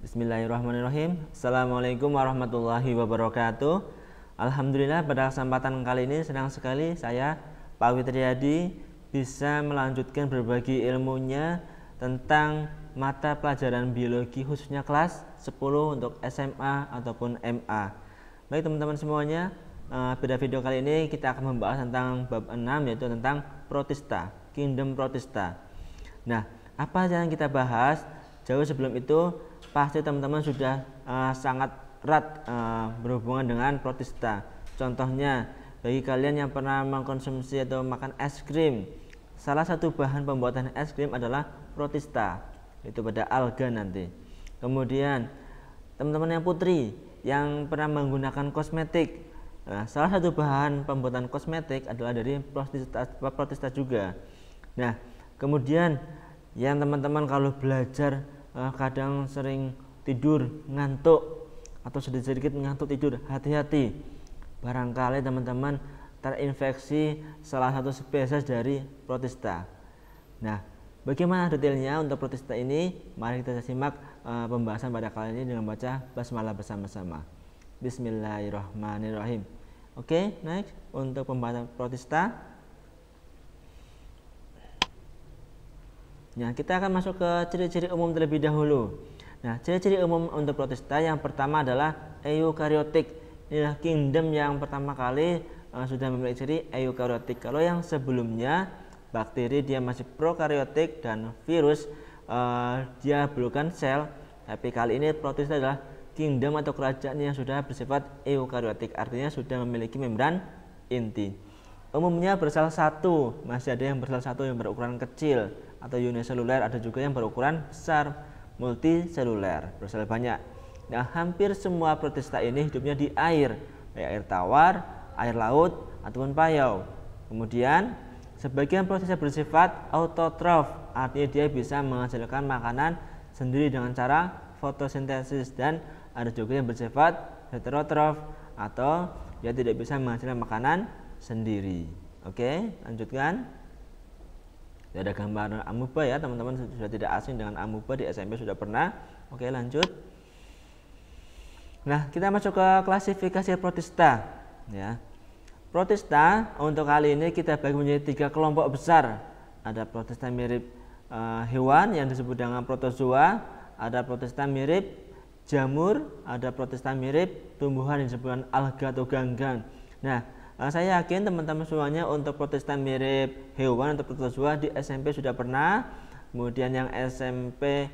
Bismillahirrahmanirrahim. Assalamualaikum warahmatullahi wabarakatuh. Alhamdulillah pada kesempatan kali ini senang sekali saya Pak Witriadi bisa melanjutkan berbagi ilmunya tentang mata pelajaran biologi khususnya kelas 10 untuk SMA ataupun MA. Baik teman-teman semuanya, pada video kali ini kita akan membahas tentang bab 6 yaitu tentang protista, kingdom protista. Nah, apa yang kita bahas? Jauh sebelum itu pasti teman-teman sudah sangat erat berhubungan dengan protista. Contohnya, bagi kalian yang pernah mengkonsumsi atau makan es krim, salah satu bahan pembuatan es krim adalah protista, itu pada alga nanti. Kemudian teman-teman yang putri yang pernah menggunakan kosmetik, salah satu bahan pembuatan kosmetik adalah dari protista juga. Nah, kemudian yang teman-teman kalau belajar kadang sering tidur ngantuk atau sedikit ngantuk tidur, hati-hati, barangkali teman-teman terinfeksi salah satu spesies dari protista. Nah, bagaimana detailnya untuk protista ini? Mari kita simak pembahasan pada kali ini dengan baca basmalah bersama-sama. Bismillahirrahmanirrahim. Oke, next untuk pembahasan protista. Nah, kita akan masuk ke ciri-ciri umum terlebih dahulu. Nah, ciri-ciri umum untuk protista yang pertama adalah eukariotik. Inilah kingdom yang pertama kali sudah memiliki ciri eukariotik. Kalau yang sebelumnya bakteri dia masih prokariotik dan virus dia bukan sel. Tapi kali ini protista adalah kingdom atau kerajaan yang sudah bersifat eukariotik, artinya sudah memiliki membran inti. Umumnya bersel satu, masih ada yang bersel satu yang berukuran kecil atau uniseluler, ada juga yang berukuran besar multiseluler, bersel banyak. Nah, hampir semua protista ini hidupnya di air, baik air tawar, air laut ataupun payau. Kemudian sebagian protista bersifat autotrof, artinya dia bisa menghasilkan makanan sendiri dengan cara fotosintesis, dan ada juga yang bersifat heterotrof atau dia tidak bisa menghasilkan makanan sendiri. Oke, lanjutkan. Tidak ada gambar amuba ya, teman-teman sudah tidak asing dengan amuba, di SMP sudah pernah. Oke, lanjut. Nah, kita masuk ke klasifikasi protista ya. Protista untuk kali ini kita bagi menjadi 3 kelompok besar. Ada protista mirip hewan yang disebut dengan protozoa, ada protista mirip jamur, ada protista mirip tumbuhan yang disebut dengan alga atau ganggang. Nah, saya yakin teman-teman semuanya untuk protista mirip hewan atau protozoa di SMP sudah pernah. Kemudian yang SMP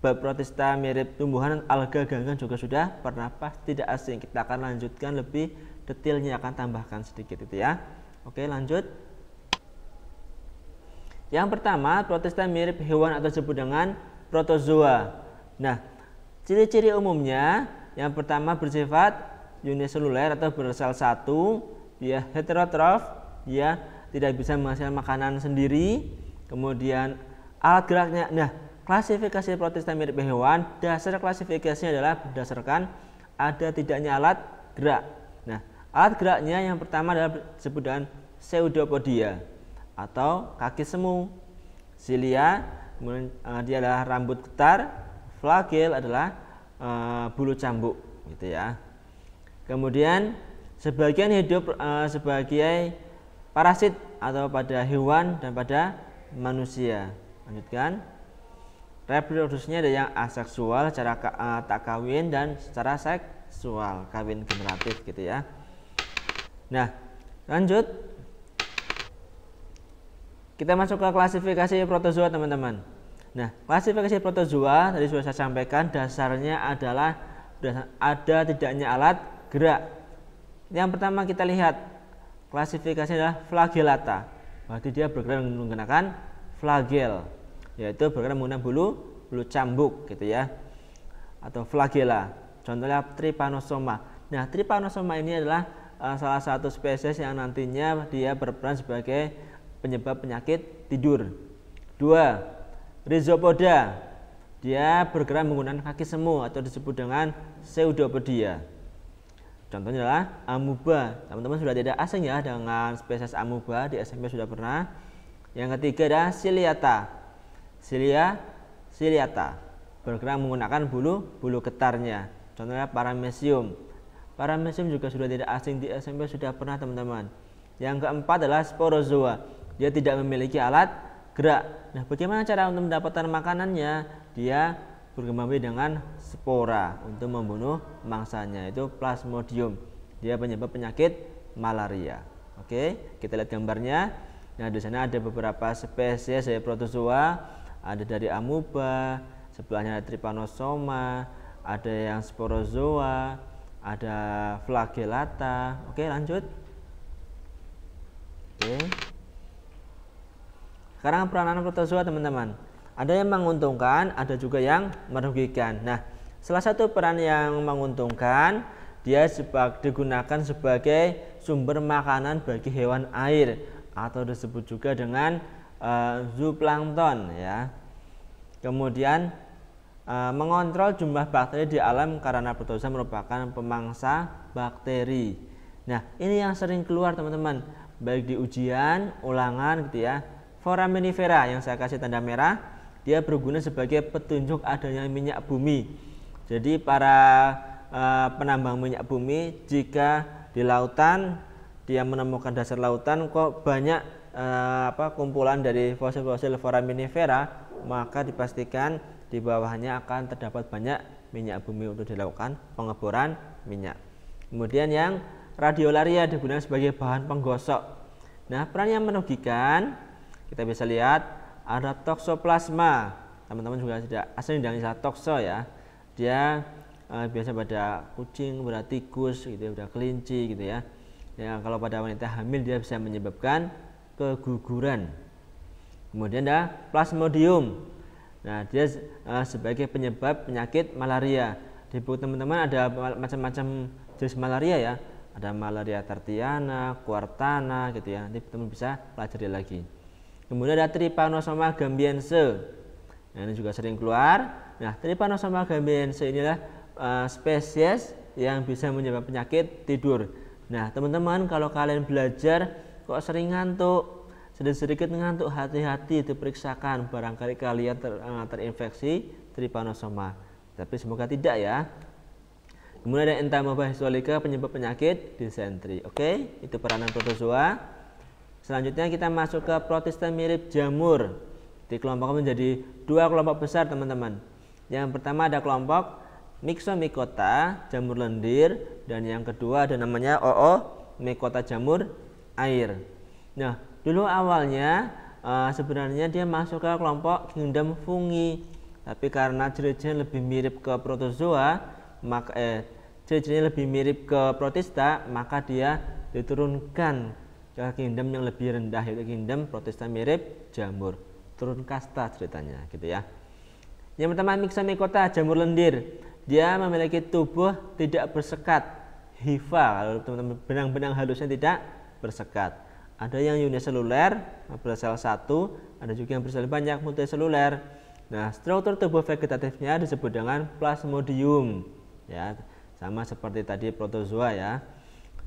bab protista mirip tumbuhan alga ganggang juga sudah pernah, pasti tidak asing. Kita akan lanjutkan lebih detailnya, akan tambahkan sedikit itu ya. Oke, lanjut. Yang pertama, protista mirip hewan atau disebut dengan protozoa. Nah, ciri-ciri umumnya yang pertama bersifat uniseluler atau bersel satu. Dia heterotrof, dia tidak bisa menghasilkan makanan sendiri. Kemudian alat geraknya, nah klasifikasi protista mirip hewan, dasar klasifikasinya adalah berdasarkan ada tidaknya alat gerak. Nah, alat geraknya yang pertama adalah disebut dengan pseudopodia atau kaki semu. Cilia, kemudian dia adalah rambut getar. Flagel adalah bulu cambuk, gitu ya. Kemudian sebagian hidup sebagai parasit atau pada hewan dan pada manusia. Lanjutkan. Reproduksinya ada yang aseksual, secara tak kawin, dan secara seksual, kawin generatif, gitu ya. Nah, lanjut. Kita masuk ke klasifikasi protozoa, teman-teman. Nah, klasifikasi protozoa tadi sudah saya sampaikan, dasarnya adalah ada tidaknya alat gerak. Yang pertama kita lihat klasifikasinya adalah flagellata. Berarti dia bergerak menggunakan flagel, yaitu bergerak menggunakan bulu cambuk, gitu ya, atau flagella. Contohnya Trypanosoma. Nah, Trypanosoma ini adalah salah satu spesies yang nantinya dia berperan sebagai penyebab penyakit tidur. 2. Rhizopoda. Dia bergerak menggunakan kaki semu atau disebut dengan pseudopodia. Contohnya adalah amuba. Teman-teman sudah tidak asing ya dengan spesies amuba, di SMP sudah pernah. Yang ketiga adalah ciliata. Ciliata bergerak menggunakan bulu getarnya. Contohnya paramecium. Paramecium juga sudah tidak asing, di SMP sudah pernah teman-teman. Yang keempat adalah sporozoa. Dia tidak memiliki alat gerak. Nah, bagaimana cara untuk mendapatkan makanannya? Dia berkembang biak dengan spora untuk membunuh mangsanya, itu plasmodium. Dia penyebab penyakit malaria. Oke, kita lihat gambarnya. Nah, di sana ada beberapa spesies dari protozoa, ada dari amuba, sebelahnya ada trypanosoma, ada yang sporozoa, ada flagellata. Oke, lanjut. Oke. Sekarang peranan protozoa teman-teman. Ada yang menguntungkan, ada juga yang merugikan. Nah, salah satu peran yang menguntungkan, dia digunakan sebagai sumber makanan bagi hewan air atau disebut juga dengan zooplankton ya. Kemudian mengontrol jumlah bakteri di alam karena protozoa merupakan pemangsa bakteri. Nah, ini yang sering keluar teman-teman, baik di ujian, ulangan gitu ya. Foraminifera yang saya kasih tanda merah, dia berguna sebagai petunjuk adanya minyak bumi. Jadi para penambang minyak bumi, jika di lautan dia menemukan dasar lautan kok banyak kumpulan dari fosil-fosil foraminifera, maka dipastikan di bawahnya akan terdapat banyak minyak bumi untuk dilakukan pengeboran minyak. Kemudian yang radiolaria digunakan sebagai bahan penggosok. Nah, peran yang merugikan kita bisa lihat ada toksoplasma. Teman-teman juga tidak asing dengan istilah tokso ya. Dia biasa pada kucing, pada tikus gitu, pada kelinci gitu ya. Ya, kalau pada wanita hamil dia bisa menyebabkan keguguran. Kemudian ada plasmodium. Nah, dia sebagai penyebab penyakit malaria. Di buku teman-teman ada macam-macam jenis malaria ya. Ada malaria tertiana, quartana gitu ya. Nanti teman bisa pelajari lagi. Kemudian ada Trypanosoma gambiense. Nah, ini juga sering keluar. Nah, Trypanosoma gambiense inilah spesies yang bisa menyebabkan penyakit tidur. Nah, teman-teman kalau kalian belajar kok sering ngantuk, sedikit ngantuk, hati-hati diperiksakan, barangkali kalian terinfeksi Trypanosoma. Tapi semoga tidak ya. Kemudian ada Entamoeba histolytica, penyebab penyakit disentri. Oke, itu peranan protozoa. Selanjutnya kita masuk ke protista mirip jamur. Dikelompokkan menjadi dua kelompok besar teman-teman. Yang pertama ada kelompok Myxomycota, jamur lendir, dan yang kedua ada namanya Oomycota, jamur air. Nah, dulu awalnya sebenarnya dia masuk ke kelompok kingdom fungi, tapi karena ciri-cirinya lebih mirip ke protozoa, maka ciri-cirinya lebih mirip ke protista, maka dia diturunkan ke kingdom yang lebih rendah, yaitu kingdom protista mirip jamur, turun kasta ceritanya gitu ya. Yang pertama Myxomycota, jamur lendir. Dia memiliki tubuh tidak bersekat, hifa, kalau teman-teman benang-benang halusnya tidak bersekat. Ada yang uniseluler, bersel satu, ada juga yang bersel banyak, multiseluler. Nah, struktur tubuh vegetatifnya disebut dengan plasmodium ya, sama seperti tadi protozoa ya.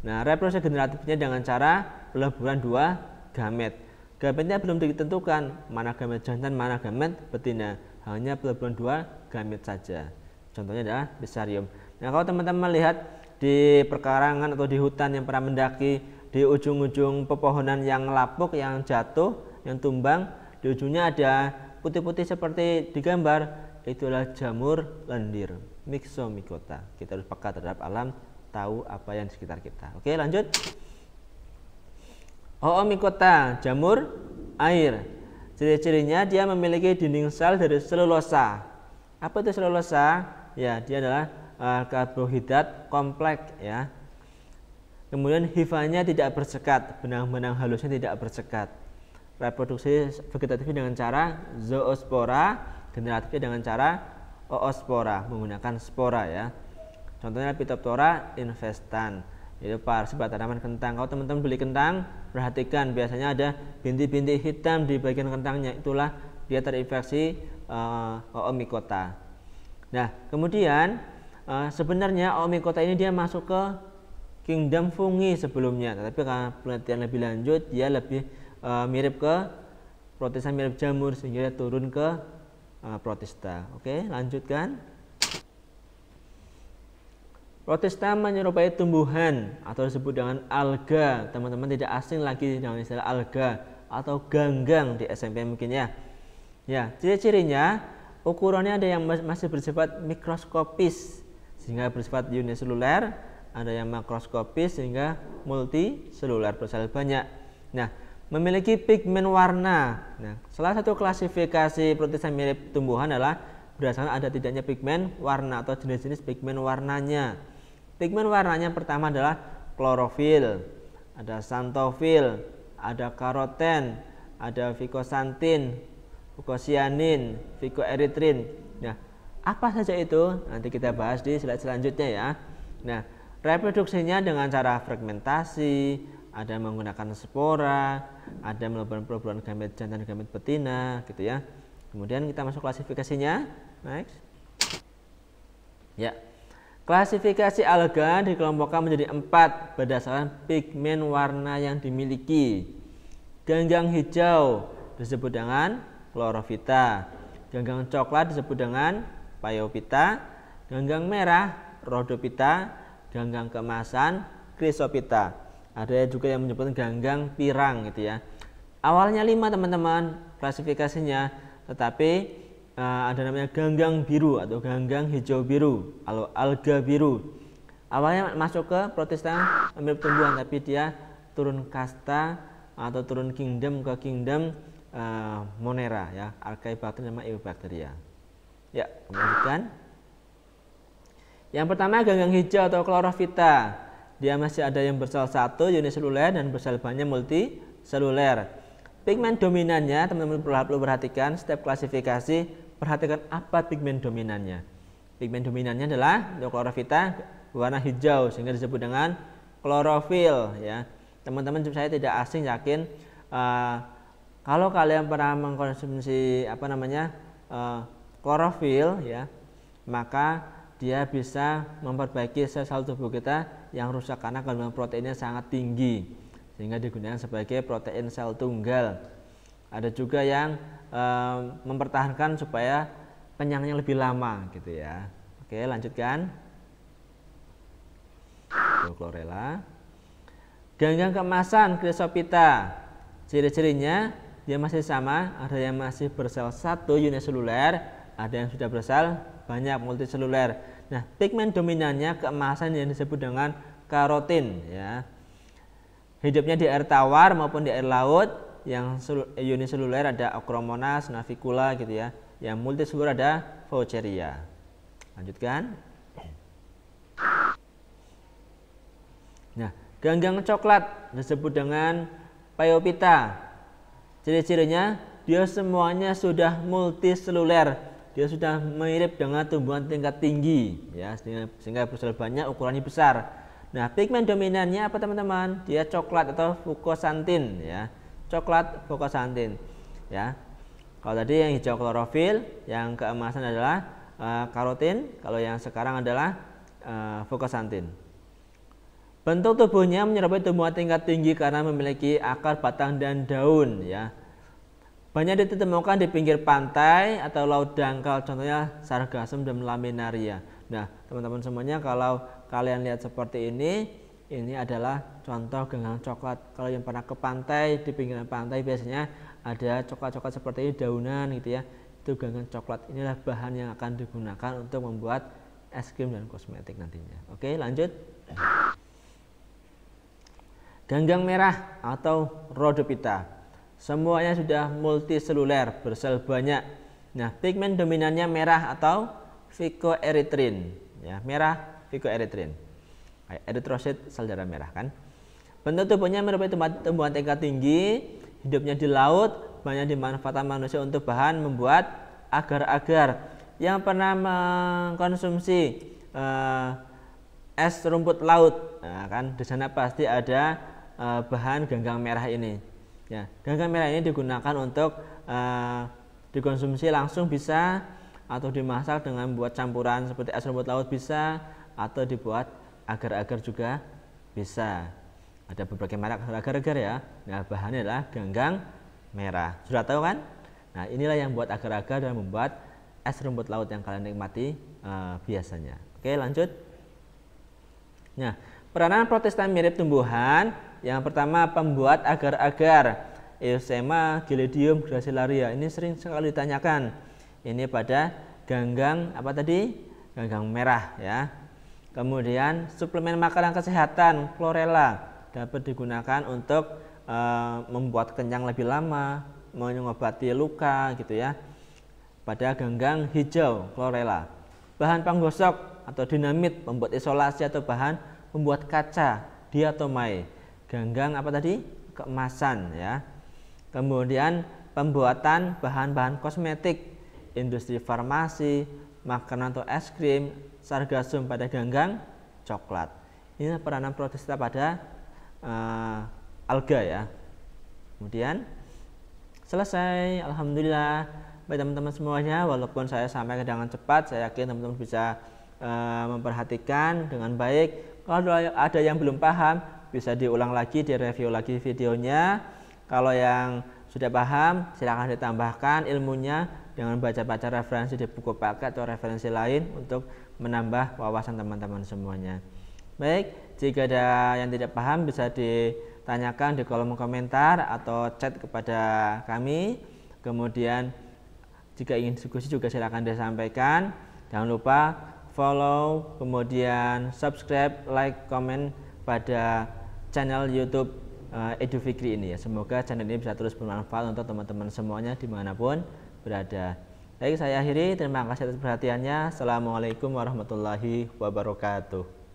Nah, reproduksi generatifnya dengan cara peleburan dua gamet. Gametnya belum ditentukan mana gamet jantan, mana gamet betina, hanya peleburan dua gamet saja. Contohnya adalah Fusarium. Nah, kalau teman-teman lihat di perkarangan atau di hutan yang pernah mendaki, di ujung-ujung pepohonan yang lapuk, yang jatuh, yang tumbang, di ujungnya ada putih-putih seperti di gambar, itulah jamur lendir, Myxomycota. Kita harus peka terhadap alam, tahu apa yang di sekitar kita. Oke, lanjut. Oomycota, jamur air. Ciri-cirinya dia memiliki dinding sel dari selulosa. Apa itu selulosa? Ya, dia adalah karbohidrat kompleks ya. Kemudian hifanya tidak bersekat, benang-benang halusnya tidak bersekat. Reproduksi vegetatifnya dengan cara zoospora, generatifnya dengan cara oospora, menggunakan spora ya. Contohnya Phytophthora infestan, yaitu parasipat tanaman kentang. Kalau teman-teman beli kentang, perhatikan biasanya ada bintik-bintik hitam di bagian kentangnya, itulah dia terinfeksi Oomycota. Nah, kemudian sebenarnya Oomycota ini dia masuk ke kingdom fungi sebelumnya, tapi karena penelitian lebih lanjut dia lebih mirip ke Protista, mirip jamur, sehingga dia turun ke Protista. Oke, lanjutkan. Protista menyerupai tumbuhan atau disebut dengan alga. Teman-teman tidak asing lagi dengan istilah alga atau ganggang di SMP mungkin ya. Ya, ciri-cirinya ukurannya ada yang masih bersifat mikroskopis sehingga bersifat uniseluler, ada yang makroskopis sehingga multiseluler, bersel banyak. Nah, memiliki pigmen warna. Nah, salah satu klasifikasi protista mirip tumbuhan adalah berdasarkan ada tidaknya pigmen warna atau jenis-jenis pigmen warnanya. Pigmen warnanya pertama adalah klorofil, ada xanthofil, ada karoten, ada vicoxanthin, fucosianin, ficoeritrin. Nah, apa saja itu? Nanti kita bahas di slide selanjutnya ya. Nah, reproduksinya dengan cara fragmentasi, ada menggunakan spora, ada melakukan perubahan gamet jantan dan gamet betina, gitu ya. Kemudian kita masuk klasifikasinya. Next. Ya. Klasifikasi alga dikelompokkan menjadi 4 berdasarkan pigmen warna yang dimiliki. Ganggang hijau disebut dengan Chlorophyta, ganggang coklat disebut dengan Phaeophyta, ganggang merah Rhodophyta, ganggang keemasan Chrysophyta. Ada juga yang menyebut ganggang pirang gitu ya. Awalnya 5 teman-teman klasifikasinya, tetapi ada namanya ganggang biru atau ganggang hijau biru atau alga biru. Awalnya masuk ke Protista mirip tumbuhan, tapi dia turun kasta atau turun kingdom ke kingdom Monera ya, Archaebacteria sama Eubacteria. Ya, lanjutkan. Yang pertama ganggang hijau atau Chlorophyta. Dia masih ada yang bersel 1 uniseluler dan bersel banyak multiseluler. Pigmen dominannya teman-teman perlu perhatikan setiap klasifikasi. Perhatikan apa pigmen dominannya. Pigmen dominannya adalah untuk Chlorophyta warna hijau sehingga disebut dengan klorofil ya. Teman-teman saya tidak asing yakin kalau kalian pernah mengkonsumsi klorofil ya, maka dia bisa memperbaiki sel-sel tubuh kita yang rusak karena kandungan proteinnya sangat tinggi sehingga digunakan sebagai protein sel tunggal. Ada juga yang mempertahankan supaya kenyangnya lebih lama gitu ya. Oke, lanjutkan. Chlorella. Ganggang keemasan Chrysophyta. Ciri-cirinya dia masih sama, ada yang masih bersel 1 uniseluler, ada yang sudah bersel banyak multiseluler. Nah, pigmen dominannya keemasan yang disebut dengan karotin ya. Hidupnya di air tawar maupun di air laut. Yang uniseluler ada Acromonas, Navicula gitu ya. Yang multiseluler ada Faucheria. Lanjutkan. Nah, ganggang coklat disebut dengan Phaeophyta. Ciri-cirinya dia semuanya sudah multiseluler. Dia sudah mirip dengan tumbuhan tingkat tinggi ya, sehingga bersel banyak, ukurannya besar. Nah, pigmen dominannya apa teman-teman? Dia coklat atau fucosanthin ya. Coklat fucosanthin ya. Kalau tadi yang hijau klorofil, yang keemasan adalah karotin, kalau yang sekarang adalah fucosanthin. Bentuk tubuhnya menyerupai tumbuhan tingkat tinggi karena memiliki akar, batang dan daun ya. Banyak ditemukan di pinggir pantai atau laut dangkal, contohnya Sargassum dan Laminaria. Nah, teman-teman semuanya kalau kalian lihat seperti ini adalah contoh ganggang coklat. Kalau yang pernah ke pantai, di pinggiran pantai biasanya ada coklat-coklat seperti ini, daunan gitu ya. Itu ganggang coklat. Inilah bahan yang akan digunakan untuk membuat es krim dan kosmetik nantinya. Oke, lanjut. Ganggang merah atau Rhodophyta. Semuanya sudah multiseluler, bersel banyak. Nah, pigmen dominannya merah atau ficoeritrin ya, merah ficoeritrin. Eritrosit sel darah merah kan. Bentuk tubuhnya merupakan tumbuhan tingkat tinggi, hidupnya di laut, banyak dimanfaatkan manusia untuk bahan membuat agar-agar. Yang pernah mengkonsumsi es rumput laut, nah, kan di sana pasti ada bahan ganggang merah ini. Ya, ganggang merah ini digunakan untuk dikonsumsi langsung bisa, atau dimasak dengan buat campuran seperti es rumput laut bisa, atau dibuat agar-agar juga Bisa. Ada berbagai merek agar-agar ya. Nah, bahannya adalah ganggang merah. Sudah tahu kan? Nah, inilah yang buat agar-agar dan membuat es rumput laut yang kalian nikmati biasanya. Oke, lanjut. Nah, peranan protista mirip tumbuhan. Yang pertama, pembuat agar-agar. Eusema gelidium gracilaria. Ini sering sekali ditanyakan. Ini pada ganggang apa tadi? Ganggang merah ya. Kemudian suplemen makanan kesehatan chlorella dapat digunakan untuk membuat kenyang lebih lama, mengobati luka gitu ya. Pada ganggang hijau chlorella. Bahan penggosok atau dinamit, membuat isolasi atau bahan membuat kaca diatomai. Ganggang apa tadi? Keemasan ya. Kemudian pembuatan bahan-bahan kosmetik, industri farmasi, makanan atau es krim, sargasum pada ganggang coklat. Ini peranan protista pada alga ya. Kemudian selesai, alhamdulillah. Baik teman-teman semuanya, walaupun saya sampaikan dengan cepat, saya yakin teman-teman bisa memperhatikan dengan baik. Kalau ada yang belum paham, bisa diulang lagi, direview lagi videonya. Kalau yang sudah paham, silakan ditambahkan ilmunya dengan baca-baca referensi di buku paket atau referensi lain untuk menambah wawasan teman-teman semuanya. Baik, jika ada yang tidak paham bisa ditanyakan di kolom komentar atau chat kepada kami. Kemudian jika ingin diskusi juga silakan disampaikan. Jangan lupa follow, kemudian subscribe, like, komen pada channel YouTube Edu Fikri ini ya. Semoga channel ini bisa terus bermanfaat untuk teman-teman semuanya dimanapun berada. Baik, saya akhiri. Terima kasih atas perhatiannya. Assalamualaikum warahmatullahi wabarakatuh.